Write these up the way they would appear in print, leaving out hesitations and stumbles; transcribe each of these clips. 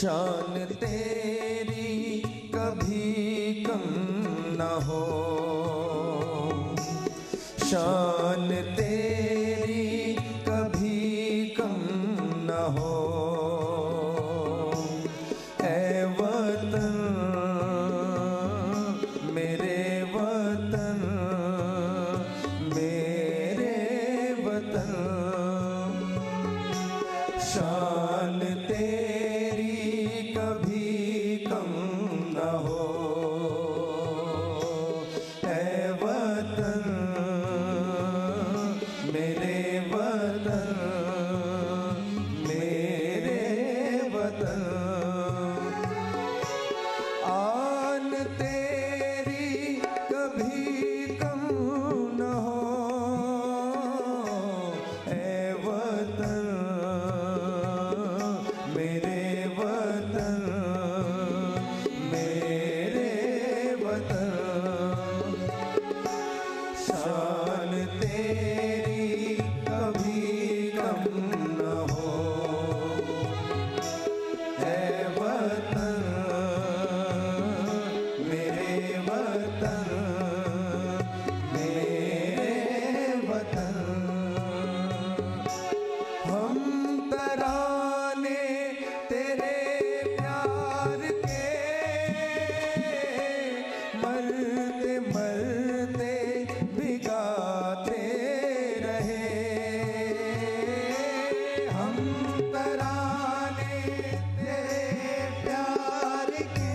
शान तेरी कभी कम न हो, शान तेरी कभी कम न हो। ऐ वतन मेरे वतन, मेरे वतन, शान तेरी कभी कम न हो। ऐ वतन मेरे वतन, मेरे वतन, आन तेरी कभी कम न हो। ऐ वतन मेरे वतन, मेरे वतन, शान तेरी कभी कम न हो। ऐ वतन मेरे वतन, मेरे वतन, हम तराने तेरे प्यार के मरते मरते भिगाते रहे। हम तराने तेरे प्यार के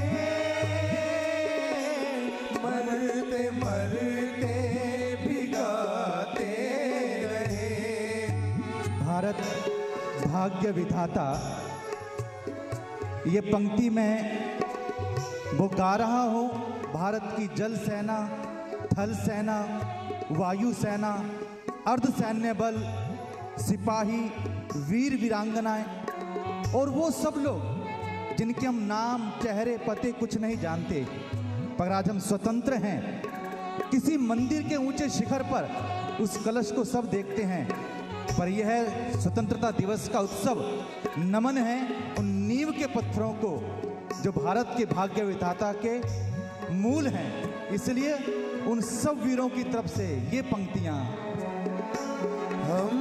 मरते मरते भिगाते रहे। भारत भाग्य विधाता, ये पंक्ति मैं वो गा रहा हूँ। भारत की जल सेना, थल सेना, वायु सेना, अर्धसैन्य बल, सिपाही, वीर वीरांगनाएं और वो सब लोग जिनके हम नाम, चेहरे, पते कुछ नहीं जानते, पर आज हम स्वतंत्र हैं। किसी मंदिर के ऊंचे शिखर पर उस कलश को सब देखते हैं, पर यह स्वतंत्रता दिवस का उत्सव नमन है उन नींव के पत्थरों को जो भारत के भाग्य विधाता के मूल हैं। इसलिए उन सब वीरों की तरफ से ये पंक्तियां। हम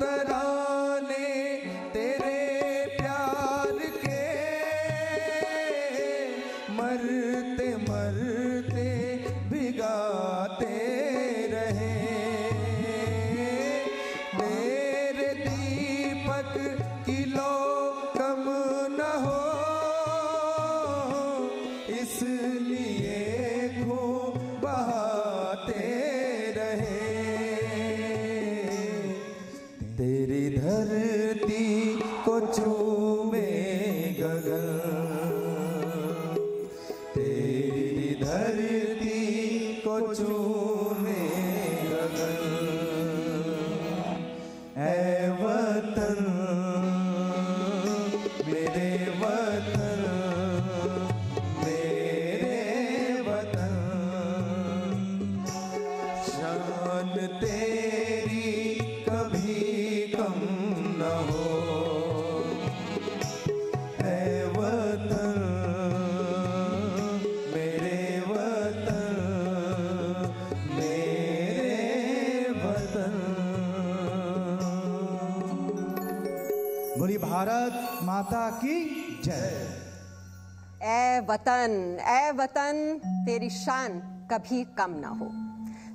तराने तेरे प्यार के मरते मरते भिगाते रहे। तेरे दीपक की लो कम न हो, इसलिए खूब बहाते रहे। तेरी धरती को चूमे गगन, तेरी धरती को चूमे गगन। ऐ वतन मेरे वतन, मेरे वतन, शान तेरी कभी कम न हो। ऐ वतन मेरे वतन, मेरे वतन। बोली भारत माता की जय। ऐ वतन तेरी शान कभी कम ना हो।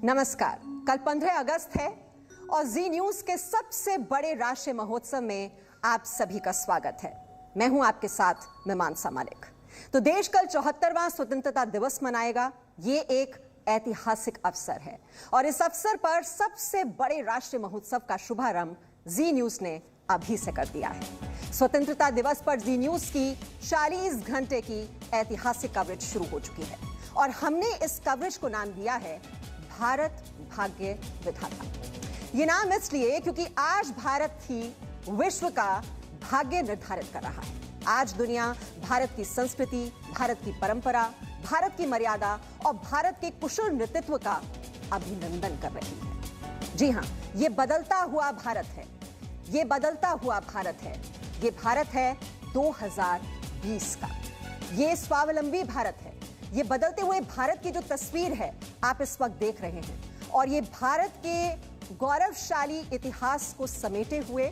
नमस्कार, कल 15 अगस्त है और जी न्यूज के सबसे बड़े राष्ट्रीय महोत्सव में आप सभी का स्वागत है। मैं हूं आपके साथ मीमांसा मालिक। तो देश कल 74वां स्वतंत्रता दिवस मनाएगा। ये एक ऐतिहासिक अवसर है और इस अवसर पर सबसे बड़े राष्ट्रीय महोत्सव का शुभारंभ जी न्यूज ने अभी से कर दिया है। स्वतंत्रता दिवस पर जी न्यूज की 40 घंटे की ऐतिहासिक कवरेज शुरू हो चुकी है और हमने इस कवरेज को नाम दिया है भारत भाग्य विधाता। ये नाम इसलिए क्योंकि आज भारत ही विश्व का भाग्य निर्धारित कर रहा है। आज दुनिया भारत की संस्कृति, भारत की परंपरा, भारत की मर्यादा और भारत के कुशल नेतृत्व का अभिनंदन कर रही है। जी हां, ये बदलता हुआ भारत है। ये बदलता हुआ भारत है। ये भारत है 2022 2020 का। ये स्वावलंबी भारत है। ये बदलते हुए भारत की जो तस्वीर है आप इस वक्त देख रहे हैं, और ये भारत के गौरवशाली इतिहास को समेटे हुए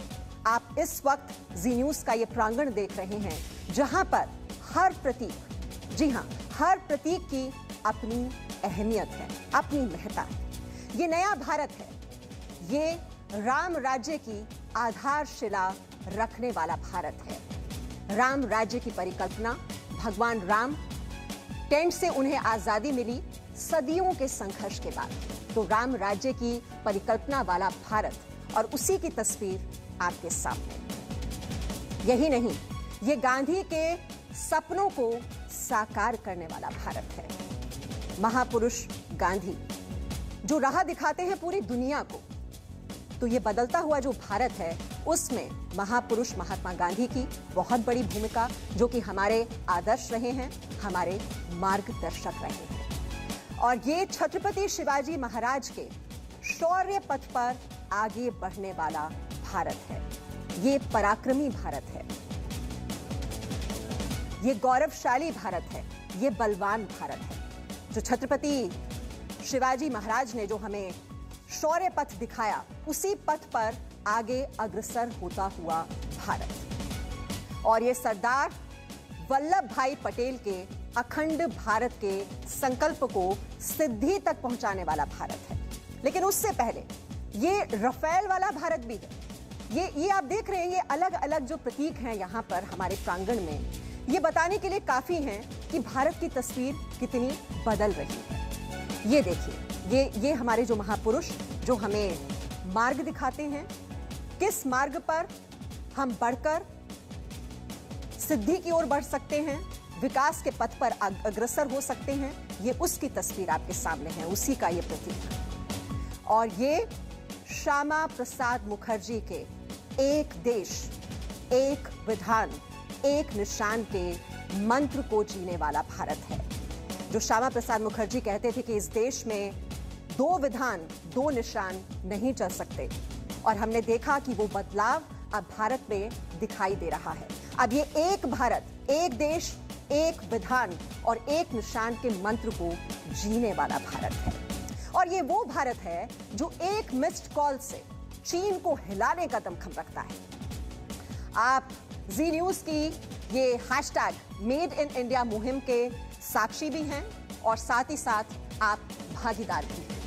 आप इस वक्त जी न्यूज का ये प्रांगण देख रहे हैं, जहां पर हर प्रतीक, जी हां, हर प्रतीक की अपनी अहमियत है, अपनी महत्ता है। ये नया भारत है, ये राम राज्य की आधारशिला रखने वाला भारत है। राम राज्य की परिकल्पना, भगवान राम, टेंट से उन्हें आजादी मिली सदियों के संघर्ष के बाद, तो राम राज्य की परिकल्पना वाला भारत, और उसी की तस्वीर आपके सामने। यही नहीं, ये गांधी के सपनों को साकार करने वाला भारत है। महापुरुष गांधी जो राह दिखाते हैं पूरी दुनिया को, तो ये बदलता हुआ जो भारत है उसमें महापुरुष महात्मा गांधी की बहुत बड़ी भूमिका, जो कि हमारे आदर्श रहे हैं, हमारे मार्गदर्शक रहे हैं। और ये छत्रपति शिवाजी महाराज के शौर्य पथ पर आगे बढ़ने वाला भारत है। ये पराक्रमी भारत है, ये गौरवशाली भारत है, ये बलवान भारत है। जो छत्रपति शिवाजी महाराज ने जो हमें शौर्य पथ दिखाया, उसी पथ पर आगे अग्रसर होता हुआ भारत। और ये सरदार वल्लभ भाई पटेल के अखंड भारत के संकल्प को सिद्धि तक पहुंचाने वाला भारत है। लेकिन उससे पहले ये रफेल वाला भारत भी है। ये आप देख रहे हैं, ये अलग अलग जो प्रतीक हैं यहाँ पर हमारे प्रांगण में, ये बताने के लिए काफी हैं कि भारत की तस्वीर कितनी बदल रही है। ये देखिए, ये हमारे जो महापुरुष जो हमें मार्ग दिखाते हैं, किस मार्ग पर हम बढ़कर सिद्धि की ओर बढ़ सकते हैं, विकास के पथ पर अग्रसर हो सकते हैं, ये उसकी तस्वीर आपके सामने है, उसी का ये प्रतीक। और ये श्यामा प्रसाद मुखर्जी के एक देश, एक विधान, एक निशान के मंत्र को जीने वाला भारत है। जो श्यामा प्रसाद मुखर्जी कहते थे कि इस देश में दो विधान, दो निशान नहीं चल सकते, और हमने देखा कि वो बदलाव अब भारत में दिखाई दे रहा है। अब ये एक भारत, एक देश, एक विधान और एक निशान के मंत्र को जीने वाला भारत है। और ये वो भारत है जो एक मिस्ड कॉल से चीन को हिलाने का दमखम रखता है। आप जी न्यूज की ये हैशटैग मेड इन इंडिया मुहिम के साक्षी भी हैं, और साथ ही साथ आप भागीदार भी हैं।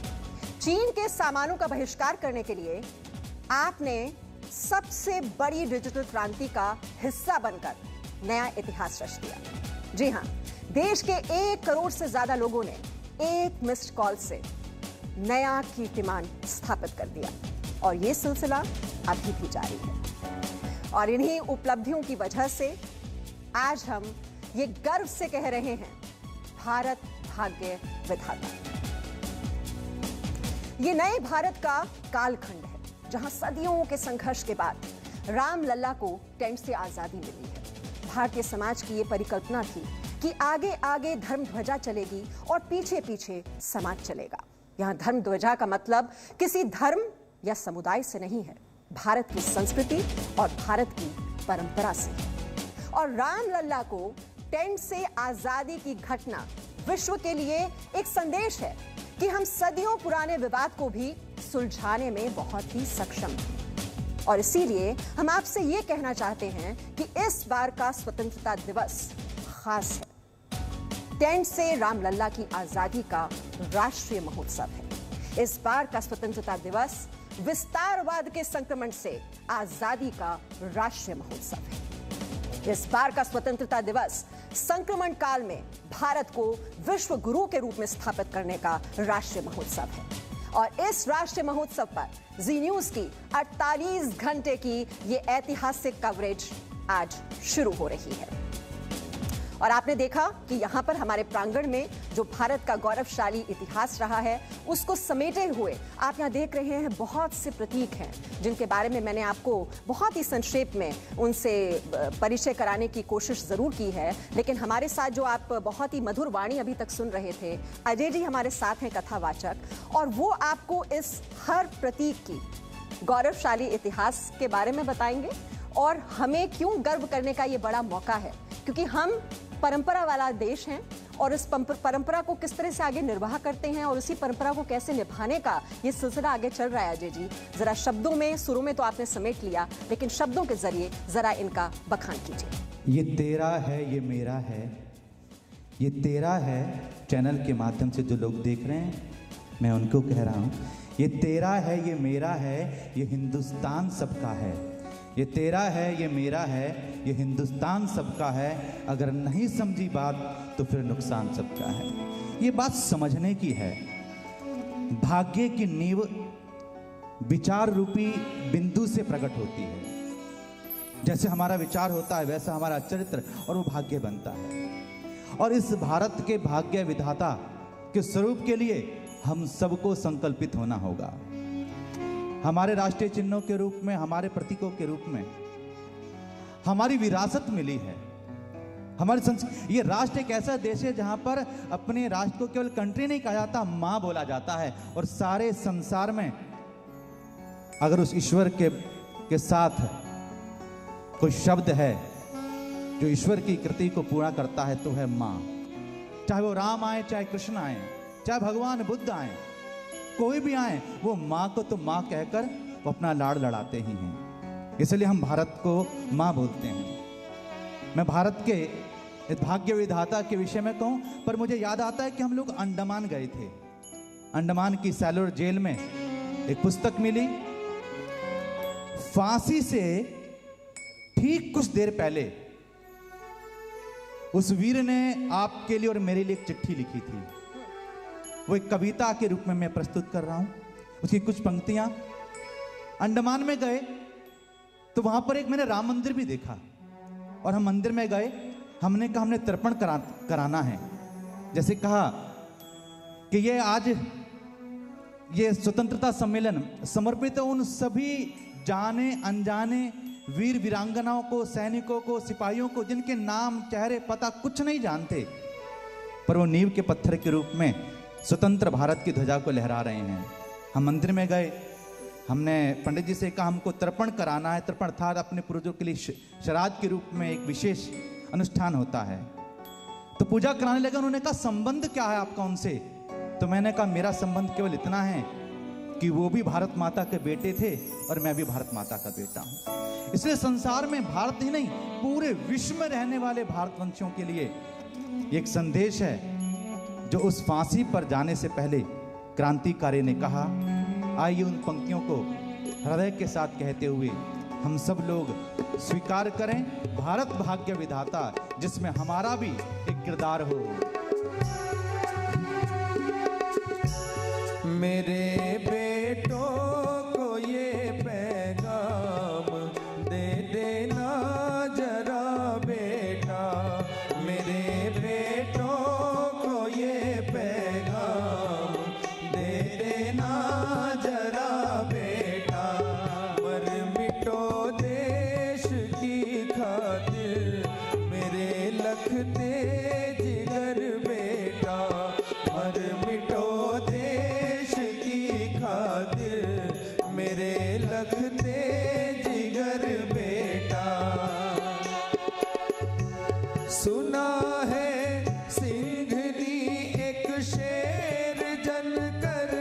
चीन के सामानों का बहिष्कार करने के लिए आपने सबसे बड़ी डिजिटल क्रांति का हिस्सा बनकर नया इतिहास रच दिया। जी हां, देश के 1 करोड़ से ज्यादा लोगों ने एक मिस्ड कॉल से नया कीर्तिमान स्थापित कर दिया, और ये सिलसिला अभी भी जारी है। और इन्हीं उपलब्धियों की वजह से आज हम ये गर्व से कह रहे हैं, भारत भाग्य विधाता। ये नए भारत का कालखंड है, जहां सदियों के संघर्ष के बाद रामलला को टेंट से आजादी मिली है। भारतीय समाज की ये परिकल्पना थी कि आगे आगे धर्म ध्वजा चलेगी और पीछे पीछे समाज चलेगा। यहां धर्म ध्वजा का मतलब किसी धर्म या समुदाय से नहीं है, भारत की संस्कृति और भारत की परंपरा से है। और रामलला को टेंट से आजादी की घटना विश्व के लिए एक संदेश है कि हम सदियों पुराने विवाद को भी सुलझाने में बहुत ही सक्षम हैं। और इसीलिए हम आपसे ये कहना चाहते हैं कि इस बार का स्वतंत्रता दिवस खास है। टेंट से रामलला की आजादी का राष्ट्रीय महोत्सव है। इस बार का स्वतंत्रता दिवस विस्तारवाद के संक्रमण से आजादी का राष्ट्रीय महोत्सव है। इस बार का स्वतंत्रता दिवस संक्रमण काल में भारत को विश्व गुरु के रूप में स्थापित करने का राष्ट्रीय महोत्सव है। और इस राष्ट्रीय महोत्सव पर जी न्यूज की 48 घंटे की ये ऐतिहासिक कवरेज आज शुरू हो रही है। और आपने देखा कि यहाँ पर हमारे प्रांगण में जो भारत का गौरवशाली इतिहास रहा है, उसको समेटे हुए आप यहाँ देख रहे हैं बहुत से प्रतीक हैं, जिनके बारे में मैंने आपको बहुत ही संक्षेप में उनसे परिचय कराने की कोशिश जरूर की है। लेकिन हमारे साथ जो आप बहुत ही मधुर वाणी अभी तक सुन रहे थे, अजय जी हमारे साथ हैं कथावाचक, और वो आपको इस हर प्रतीक की गौरवशाली इतिहास के बारे में बताएंगे और हमें क्यों गर्व करने का ये बड़ा मौका है क्योंकि हम परंपरा वाला देश हैं और इस परंपरा को किस तरह से आगे निर्वाह करते हैं और उसी परंपरा को कैसे निभाने का ये सिलसिला आगे चल रहा है। अजय जी, जरा शब्दों में, सुरों में तो आपने समेट लिया, लेकिन शब्दों के जरिए जरा इनका बखान कीजिए। ये तेरा है, ये मेरा है, ये तेरा है। चैनल के माध्यम से जो लोग देख रहे हैं, मैं उनको कह रहा हूँ, ये तेरा है, ये मेरा है, ये हिंदुस्तान सबका है। ये तेरा है, ये मेरा है, ये हिंदुस्तान सबका है। अगर नहीं समझी बात तो फिर नुकसान सबका है। ये बात समझने की है। भाग्य की नींव विचार रूपी बिंदु से प्रकट होती है। जैसे हमारा विचार होता है वैसा हमारा चरित्र और वो भाग्य बनता है। और इस भारत के भाग्य विधाता के स्वरूप के लिए हम सबको संकल्पित होना होगा। हमारे राष्ट्रीय चिन्हों के रूप में, हमारे प्रतीकों के रूप में हमारी विरासत मिली है। ये राष्ट्र एक ऐसा देश है जहां पर अपने राष्ट्र को केवल कंट्री नहीं कहा जाता, मां बोला जाता है। और सारे संसार में अगर उस ईश्वर के साथ कोई शब्द है जो ईश्वर की कृति को पूरा करता है तो है मां। चाहे वो राम आए, चाहे कृष्ण आए, चाहे भगवान बुद्ध आए, कोई भी आए, वो मां को तो मां कहकर वो अपना लाड़ लड़ाते ही हैं। इसलिए हम भारत को मां बोलते हैं। मैं भारत के भाग्य विधाता के विषय में कहूं, पर मुझे याद आता है कि हम लोग अंडमान गए थे। अंडमान की सैलूर जेल में एक पुस्तक मिली। फांसी से ठीक कुछ देर पहले उस वीर ने आपके लिए और मेरे लिए एक चिट्ठी लिखी थी। वो एक कविता के रूप में मैं प्रस्तुत कर रहा हूं। उसकी कुछ पंक्तियां। अंडमान में गए तो वहां पर एक मैंने राम मंदिर भी देखा, और हम मंदिर में गए। हमने कहा हमने तर्पण कराना है। जैसे कहा कि ये आज ये स्वतंत्रता सम्मेलन समर्पित है उन सभी जाने अनजाने वीर वीरांगनाओं को, सैनिकों को, सिपाहियों को, जिनके नाम, चेहरे, पता कुछ नहीं जानते, पर वो नींव के पत्थर के रूप में स्वतंत्र भारत की ध्वजा को लहरा रहे हैं। हम मंदिर में गए। हमने पंडित जी से कहा हमको तर्पण कराना है। तर्पण अर्थात अपने पूर्वजों के लिए श्राद्ध के रूप में एक विशेष अनुष्ठान होता है। तो पूजा कराने लगे। उन्होंने कहा संबंध क्या है आपका उनसे? तो मैंने कहा मेरा संबंध केवल इतना है कि वो भी भारत माता के बेटे थे और मैं भी भारत माता का बेटा हूं। इसलिए संसार में भारत ही नहीं, पूरे विश्व में रहने वाले भारतवंशियों के लिए एक संदेश है जो उस फांसी पर जाने से पहले क्रांतिकारी ने कहा। आइए उन पंक्तियों को हृदय के साथ कहते हुए हम सब लोग स्वीकार करें, भारत भाग्य विधाता, जिसमें हमारा भी एक किरदार हो। मेरे बेटों को ये पैगाम दे देना जरा बेटा। मेरे बेटों को ये पैगाम दे देना जरा बेटा। मर मिटो देश की खातिर मेरे लखते जिगर बेटा। मर मिटो देश की खातिर मेरे लखते जिगर बेटा। सुना है सिंघनी एक शेर जनकर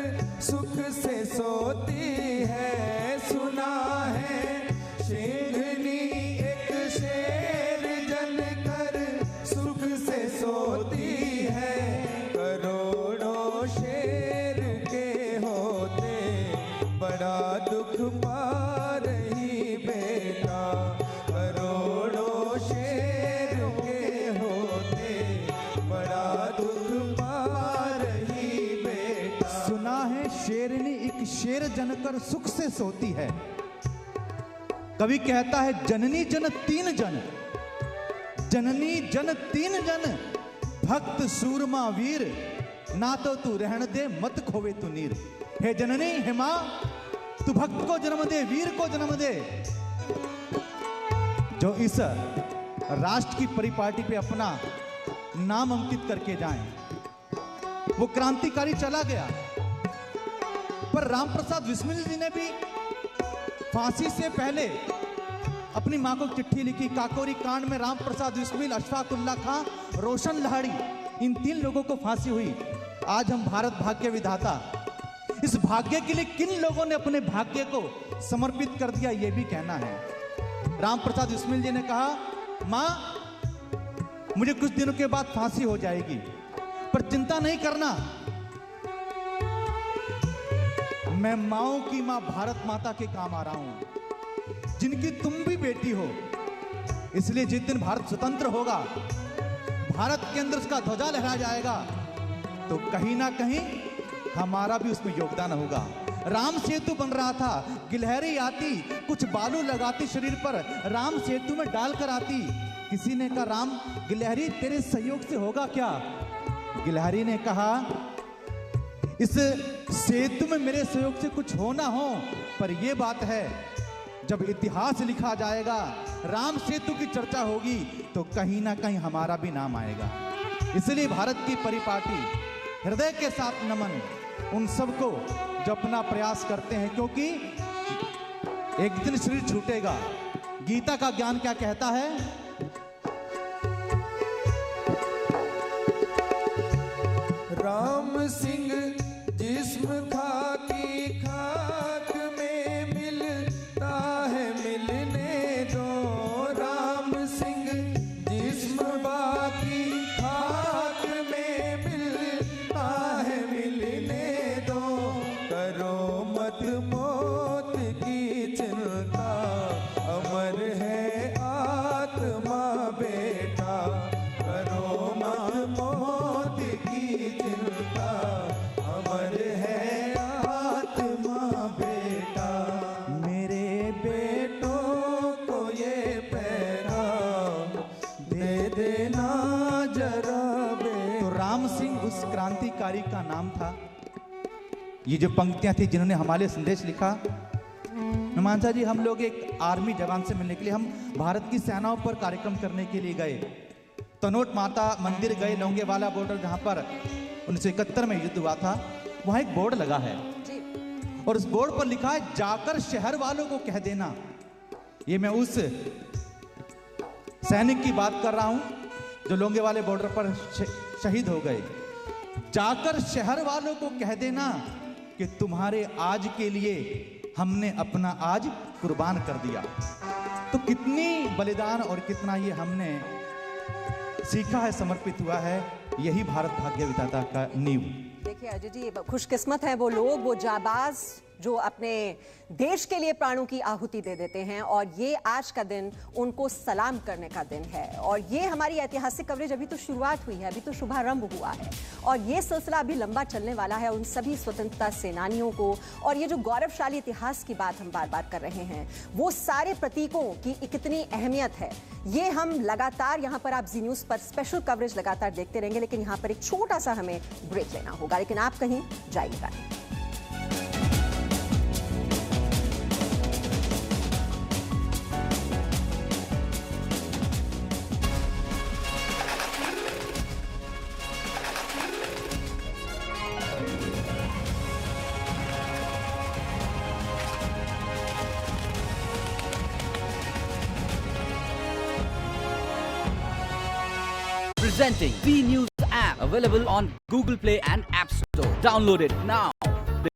सुख से सोती है। सुना है सिंघनी एक शेर जनकर सुख से सोती है। करोड़ों शेर के होते बड़ा दुख पा रही बेटा। करोड़ों शेर के होते बड़ा दुख पा रही बेटा। सुना है शेरनी एक शेर जनकर सुख से सोती है। कवि कहता है जननी जन तीन जन, जननी जन तीन जन, भक्त सूरमा वीर, ना तो तू रहन दे मत खोवे तू नीर। हे जननी, हे मां, तू भक्त को जन्म दे, वीर को जन्म दे, जो इस राष्ट्र की परिपाटी पे अपना नाम अंकित करके जाएं। वो क्रांतिकारी चला गया, पर राम प्रसाद बिस्मिल जी ने भी फांसी से पहले अपनी माँ को चिट्ठी लिखी। काकोरी कांड में राम प्रसाद बिस्मिल, अशफाकुल्ला खां, रोशन लाहिड़ी, इन 3 लोगों को फांसी हुई। आज हम भारत भाग्य विधाता, इस भाग्य के लिए किन लोगों ने अपने भाग्य को समर्पित कर दिया, यह भी कहना है। राम प्रसाद बिस्मिल जी ने कहा, माँ मुझे कुछ दिनों के बाद फांसी हो जाएगी, पर चिंता नहीं करना, मैं माओ की मां भारत माता के काम आ रहा हूं, जिनकी तुम भी बेटी हो। इसलिए जिस दिन भारत स्वतंत्र होगा, भारत के अंदर उसका ध्वजा लहरा जाएगा, तो कहीं ना कहीं हमारा भी उसमें योगदान होगा। राम सेतु बन रहा था, गिलहरी आती, कुछ बालू लगाती शरीर पर, राम सेतु में डालकर आती। किसी ने कहा, राम गिलहरी तेरे सहयोग से होगा क्या? गिलहरी ने कहा, इस सेतु में मेरे सहयोग से कुछ हो ना हो, पर यह बात है, जब इतिहास लिखा जाएगा, राम सेतु की चर्चा होगी, तो कहीं ना कहीं हमारा भी नाम आएगा। इसलिए भारत की परिपाटी, हृदय के साथ नमन उन सबको जो अपना प्रयास करते हैं, क्योंकि एक दिन शरीर छूटेगा। गीता का ज्ञान क्या कहता है? राम सिंह जिस्म खाकी खाक में मिलता है, मिलने दो। राम सिंह जिस्म बाकी खाक में मिलता है, मिलने दो। करो मत मौत की चिंता, अमर है आत्मा बेटा। करो मत मौत की चिंता, अमर है आत्मा बेटा। मेरे बेटों को ये पैगाम दे देना जरा बेटा। तो राम सिंह उस क्रांतिकारी का नाम था। ये जो पंक्तियां थी जिन्होंने हमारे संदेश लिखा। नुमांशा जी, हम लोग एक आर्मी जवान से मिलने के लिए, हम भारत की सेनाओं पर कार्यक्रम करने के लिए गए। तनोट माता मंदिर गए, लोंगेवाला बॉर्डर, जहां पर 1971 में युद्ध हुआ था। वहां एक बोर्ड लगा है और उस बोर्ड पर लिखा है, जाकर शहर वालों को कह देना। ये मैं उस सैनिक की बात कर रहा हूं जो लोंगेवाले बॉर्डर पर शहीद हो गए। जाकर शहर वालों को कह देना कि तुम्हारे आज के लिए हमने अपना आज कुर्बान कर दिया। तो कितनी बलिदान और कितना ये हमने सीखा है, समर्पित हुआ है। यही भारत भाग्य विधाता का नींव। देखिए अजय जी, खुशकिस्मत है वो लोग, वो जाबाज जो अपने देश के लिए प्राणों की आहुति दे देते हैं, और ये आज का दिन उनको सलाम करने का दिन है। और ये हमारी ऐतिहासिक कवरेज अभी तो शुरुआत हुई है, अभी तो शुभारंभ हुआ है, और ये सिलसिला अभी लंबा चलने वाला है। उन सभी स्वतंत्रता सेनानियों को, और ये जो गौरवशाली इतिहास की बात हम बार बार कर रहे हैं, वो सारे प्रतीकों की कितनी अहमियत है, ये हम लगातार यहाँ पर, आप जी न्यूज़ पर स्पेशल कवरेज लगातार देखते रहेंगे। लेकिन यहाँ पर एक छोटा सा हमें ब्रेक लेना होगा, लेकिन आप कहीं जाइएगा नहीं। Presenting V News app, available on Google Play and App Store. Download it now.